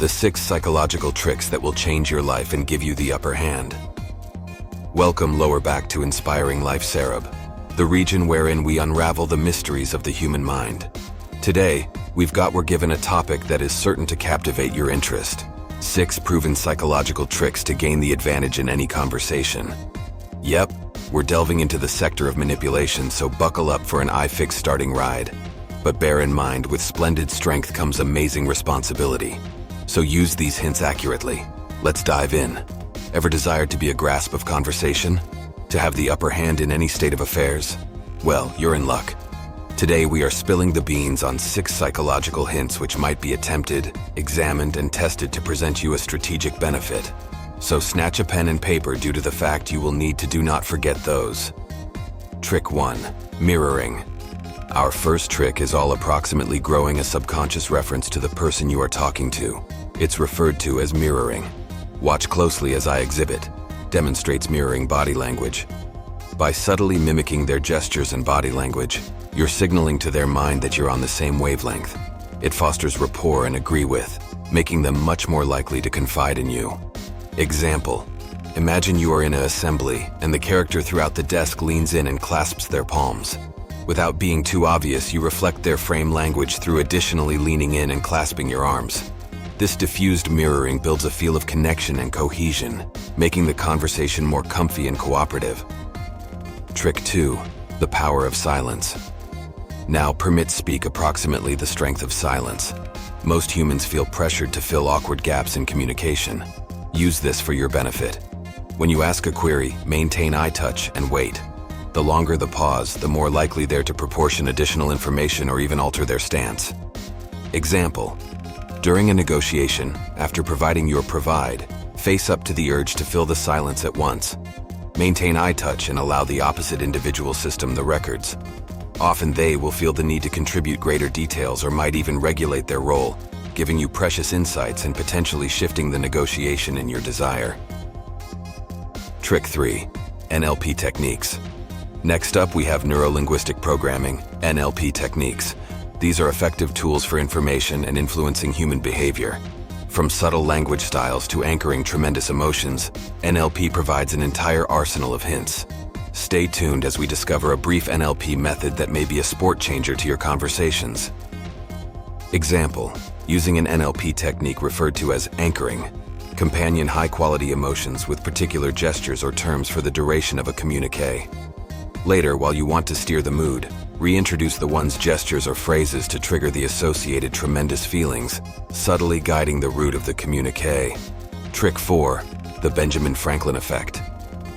the 6 psychological tricks that will change your life and give you the upper hand. Welcome lower back to Inspiring Life Sarab, the region wherein we unravel the mysteries of the human mind. Today, we're given a topic that is certain to captivate your interest. 6 proven psychological tricks to gain the advantage in any conversation. Yep, we're delving into the sector of manipulation, so buckle up for an eye-fixed starting ride. But bear in mind, with splendid strength comes amazing responsibility. So use these hints accurately. Let's dive in. Ever desired to be a grasp of conversation? To have the upper hand in any state of affairs? Well, you're in luck. Today we are spilling the beans on 6 psychological hints which might be attempted, examined, and tested to present you a strategic benefit. So snatch a pen and paper due to the fact you will need to do not forget those. Trick 1. Mirroring. Our first trick is all approximately growing a subconscious reference to the person you are talking to. It's referred to as mirroring. Watch closely as I exhibit. Demonstrates mirroring body language. By subtly mimicking their gestures and body language, you're signaling to their mind that you're on the same wavelength. It fosters rapport and agree with, making them much more likely to confide in you. Example: imagine you are in an assembly and the character throughout the desk leans in and clasps their palms. Without being too obvious, you reflect their frame language through additionally leaning in and clasping your arms. This diffused mirroring builds a feel of connection and cohesion, making the conversation more comfy and cooperative. Trick 2. The power of silence. Now speak approximately the strength of silence. Most humans feel pressured to fill awkward gaps in communication. Use this for your benefit. When you ask a query, maintain eye touch and wait. The longer the pause, the more likely they're to proportion additional information or even alter their stance. Example: during a negotiation, after providing your provide, face up to the urge to fill the silence at once. Maintain eye touch and allow the opposite individual system the records. Often they will feel the need to contribute greater details or might even regulate their role, giving you precious insights and potentially shifting the negotiation in your desire. Trick 3. NLP techniques. Next up, we have Neuro-Linguistic Programming, NLP techniques. These are effective tools for information and influencing human behavior. From subtle language styles to anchoring tremendous emotions, NLP provides an entire arsenal of hints. Stay tuned as we discover a brief NLP method that may be a sport changer to your conversations. Example: using an NLP technique referred to as anchoring. Companion high-quality emotions with particular gestures or terms for the duration of a communique. Later, while you want to steer the mood, reintroduce the one's gestures or phrases to trigger the associated tremendous feelings, subtly guiding the route of the communique. Trick 4. The Benjamin Franklin effect.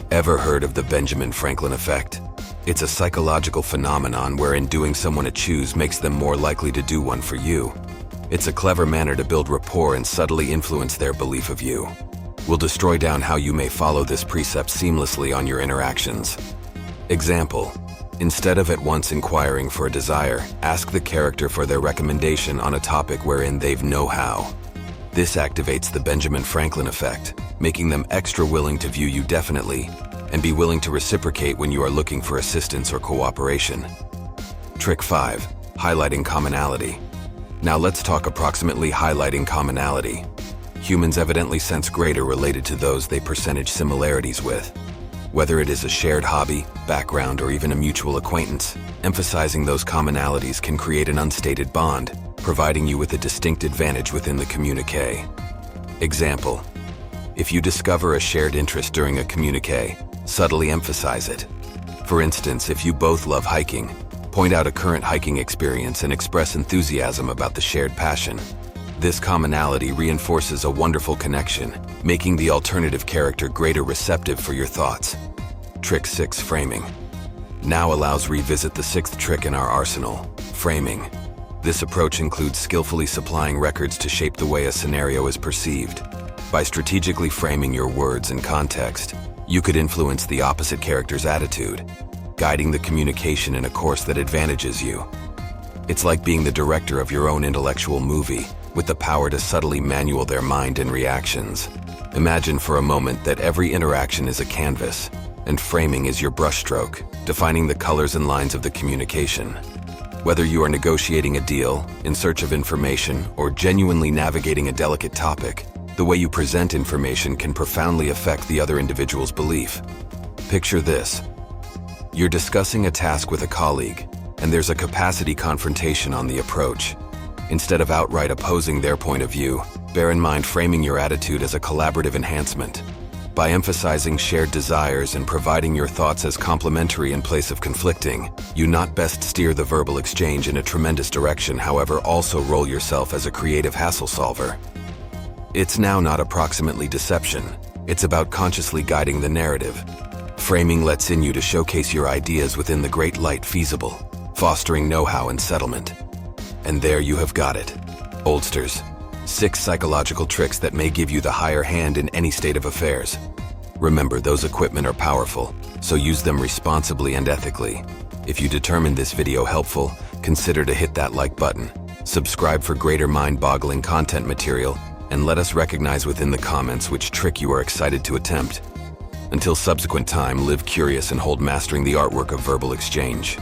Ever heard of the Benjamin Franklin effect? It's a psychological phenomenon wherein doing someone a choose makes them more likely to do one for you. It's a clever manner to build rapport and subtly influence their belief of you. We'll destroy down how you may follow this precept seamlessly on your interactions. Example: instead of at once inquiring for a desire, ask the character for their recommendation on a topic wherein they've know-how. This activates the Benjamin Franklin effect, making them extra willing to view you definitely and be willing to reciprocate when you are looking for assistance or cooperation. Trick 5. Highlighting commonality. Now let's talk approximately highlighting commonality. Humans evidently sense greater related to those they percentage similarities with. Whether it is a shared hobby, background, or even a mutual acquaintance, emphasizing those commonalities can create an unstated bond, providing you with a distinct advantage within the communique. Example: if you discover a shared interest during a communique, subtly emphasize it. For instance, if you both love hiking, point out a current hiking experience and express enthusiasm about the shared passion. This commonality reinforces a wonderful connection, making the alternative character greater receptive for your thoughts. Trick 6. Framing. Now allows revisit the 6th trick in our arsenal: framing. This approach includes skillfully supplying records to shape the way a scenario is perceived. By strategically framing your words and context, you could influence the opposite character's attitude, guiding the communication in a course that advantages you. It's like being the director of your own intellectual movie, with the power to subtly manual their mind and reactions. Imagine for a moment that every interaction is a canvas, and framing is your brushstroke, defining the colors and lines of the communication. Whether you are negotiating a deal, in search of information, or genuinely navigating a delicate topic, the way you present information can profoundly affect the other individual's belief. Picture this. You're discussing a task with a colleague, and there's a capacity confrontation on the approach. Instead of outright opposing their point of view, bear in mind framing your attitude as a collaborative enhancement. By emphasizing shared desires and providing your thoughts as complementary in place of conflicting, you not best steer the verbal exchange in a tremendous direction, however also role yourself as a creative hassle solver. It's now not approximately deception, it's about consciously guiding the narrative. Framing lets in you to showcase your ideas within the great light feasible, fostering know-how and settlement. And there you have got it. Oldsters. 6 psychological tricks that may give you the higher hand in any state of affairs. Remember, those equipment are powerful, so use them responsibly and ethically. If you determined this video helpful, consider to hit that like button, subscribe for greater mind-boggling content material, and let us recognize within the comments which trick you are excited to attempt. Until subsequent time, live curious and hold mastering the artwork of verbal exchange.